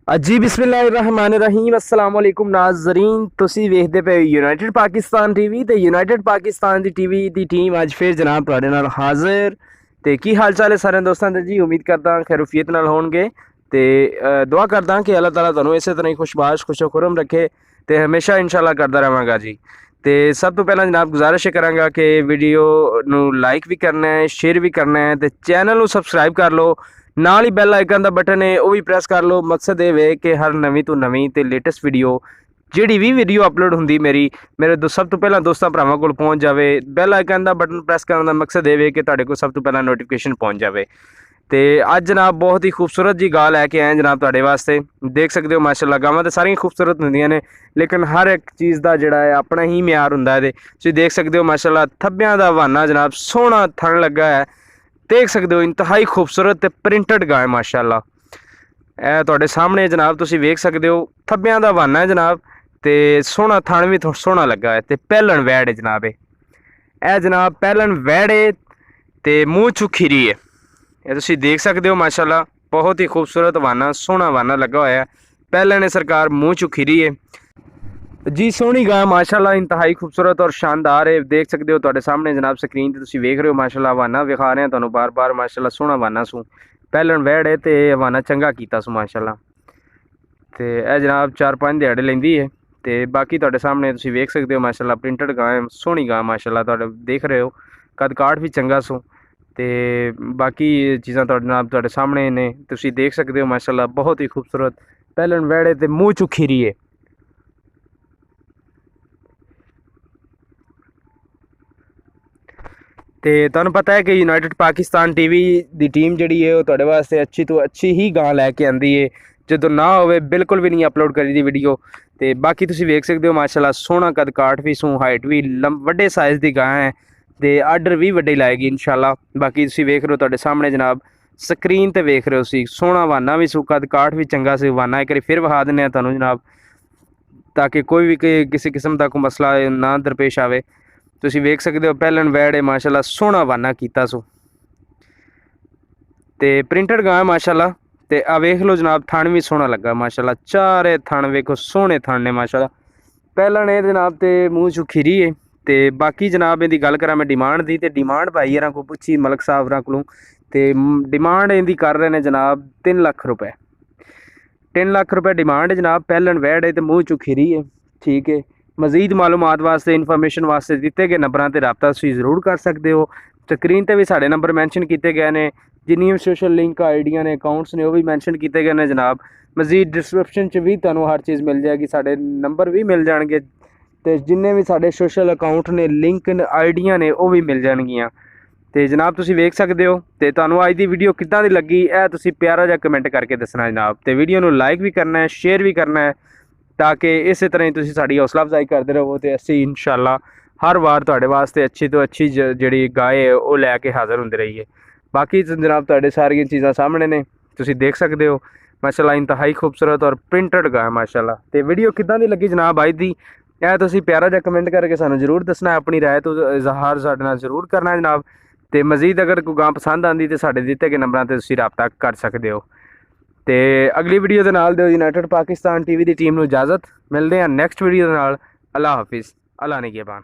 जी बिस्मिल्लाहिर्रहमानिर्रहीम अस्सलाम वालेकुम नाज़रीन तुसी वेखदे पे यूनाइटेड पाकिस्तान टीवी ते यूनाइटेड पाकिस्तान दी टीवी दी टीम अज फिर जनाब तुहाडे नाल हाज़र ते की हाल चाल है सारे दोस्तों दे जी। उम्मीद करदा खैरूफियत नाल होणगे ते दुआ करदा कि अल्लाह ताला तुहानू इसे तरह ही खुशबाश खुशो-खुरम रखे ते हमेशा इंशाल्लाह करदा रहांगा जी। ते सब तो पहला जनाब गुजारिश करांगा कि वीडियो नू लाइक भी करना है, शेयर भी करना है ते चैनल नू सबसक्राइब कर लो। नाल ही बैल आइकन का बटन है वह भी प्रेस कर लो। मकसद ये वे कि हर नवीं तो नवीं ते लेटेस्ट वीडियो जिहड़ी भी वीडियो अपलोड होंदी मेरे सब तो पहला दोस्तों भरावां कोल पहुँच जाए। बैल आइकन का बटन प्रेस करने का मकसद ये वे कि तुहाडे कोल सब तो पहला नोटिफिकेशन पहुँच जाए। तो अज जनाब बहुत ही खूबसूरत जी गाल लैके आए जनाब तुहाडे वास्ते। देख सकते हो माशाल्लाह गावां तो सारियां खूबसूरत होंदियां ने लेकिन हर एक चीज़ का जिहड़ा है अपना ही म्यार हुंदा है। तुसीं देख सकते हो माशाल्लाह थब्बियां दा हवाना जनाब सोहना थण लगा है। देख सकते हो इंतहाई खूबसूरत ते प्रिंटेड गाय माशाल्लाह ए तुहाडे सामने जनाब तुसीं वेख सकते हो थब्बियां दा हवाना है जनाब ते सोहना थण भी सोहना लगा है ते पहलन वैड़ है जनाब। ए जनाब पहलन वैड़ है ते मूँह चू खीरी है। ये तुसीं देख सकते हो माशाल्लाह बहुत ही खूबसूरत हवाना सोहना हवाना लगा होया है। पहलन ने सरकार मूँह चू खीरी है जी। सोहनी गाय माशाल्लाह इंतहाई खूबसूरत और शानदार है। देख सकते हो तुहाडे सामने जनाब स्क्रीन ते तुसीं वेख रहे हो माशाल्लाह हवाना विखा रहे हैं तुहानू बार बार माशाल्लाह सोहना हवाना सू पहलन वैड़ है ते हवाना चंगा कीता सू माशाल्लाह। ते ए जनाब 4-5 दिहाड़े लैंदी है ते बाकी तुहाडे सामने तुसीं वेख सकते हो माशाल्लाह प्रिंटेड गाय सोहनी गाय माशाल्लाह तुहाडे देख रहे हो कद काठ भी चंगा सू ते बाकी चीज़ां जनाब तुहाडे सामने ने तुसीं देख सकते हो माशाल्लाह बहुत ही खूबसूरत पहलन वैड़ है ते मूँह चू खीरी है। तो तुहानू पता है कि यूनाइटेड पाकिस्तान टीवी की टीम जी है वो वास्ते अच्छी तो अच्छी ही गां लैके आती है। जो ना हो बिल्कुल भी नहीं अपलोड करी दी वीडियो। तो बाकी तुसीं वेख सकते हो माशाल्लाह सोहना कद काठ भी सू हाइट भी वड्डे साइज़ की गां है तो आर्डर भी वड्डे लाएगी इंशाल्लाह। बाकी तुसीं वेख रहे हो तुहाडे सामने जनाब स्क्रीन ते वेख रहे हो सी सोहना हवाना भी सू कद काठ भी चंगा सी हवाना एक बार फिर विखा दें तुहानू जनाब ताकि कोई भी किसी किस्म का कोई मसला ना दरपेश आए। तुसीं वेख सकते हो पहलन वैड़ है माशाल्लाह सोहना हवाना कीता सू ते प्रिंटेड गां माशाल्लाह। ते आ वेख लो जनाब थण भी सोहना लगा माशाल्लाह चारे थण वेखो सोहने थण ने माशाल्लाह। पहलन ये जनाब ते मूँह चू खीरी है ते बाकी जनाब इहदी गल करा मैं डिमांड दी ते डिमांड भाई यारां को पुछी मलक साहब होरां कोलों ते डिमांड इहदी कर रहे हैं जनाब 3 लाख रुपए। 3 लाख रुपए डिमांड है जनाब। पहलन वैड़ है तो मूँह चू खीरी है ठीक है। मजीद मालूमात वास्ते इन्फॉर्मेशन वास्ते दिते गए नंबरों पर रबता तुसीं जरूर कर सकते हो। स्क्रीन पर भी साढ़े नंबर मैंशन किए गए हैं जिन्नी भी सोशल लिंक आईडिया ने अकाउंट्स ने वह भी मैंशन किए गए हैं जनाब। मजीद डिस्क्रिप्शन च भी तुहानू हर चीज़ मिल जाएगी साढ़े नंबर भी मिल जाएंगे तो जिन्ने भी साढ़े सोशल अकाउंट ने लिंक आईडिया ने वह भी मिल जाएगियाँ। तो जनाब तुसीं वेख सकते हो तो तुहानू अज की वीडियो किद्दां दी लगी है तुसीं प्यारा जिहा कमेंट करके दसना जनाब। तो वीडियो नू लाइक भी करना है शेयर भी करना है ताकि इस तरह ही तुसीं साडी हौसला अफजाई करते रहो तो असीं इंशाल्लाह हर बार तुहाडे वास्ते अच्छी तो अच्छी जिहड़ी गाय है वो लैके हाज़र होंदे रहिए। बाकी जनाब तुहाडे सारियां चीज़ां सामने ने तुसीं देख सकते हो माशाल्लाह इंतहाई खूबसूरत और प्रिंटेड गाय माशाल्लाह। तो वीडियो किद्दां दी लगी जनाब अज दी यह तुसीं प्यारा जिहा कमेंट करके सानू जरूर दसना है। अपनी राय तो इजहार साडे नाल जरूर करना है जनाब। तो मजीद अगर कोई गां पसंद आती तो साडे दिते गए नंबरों पर तुसीं राबता कर सकते हो। तो अगली वीडियो के नाल दो यूनाइटेड पाकिस्तान टीवी की टीम को इजाज़त मिलते हैं नैक्सट वीडियो के नाल। अल्लाह हाफिज़ अल्लाह निगहबान।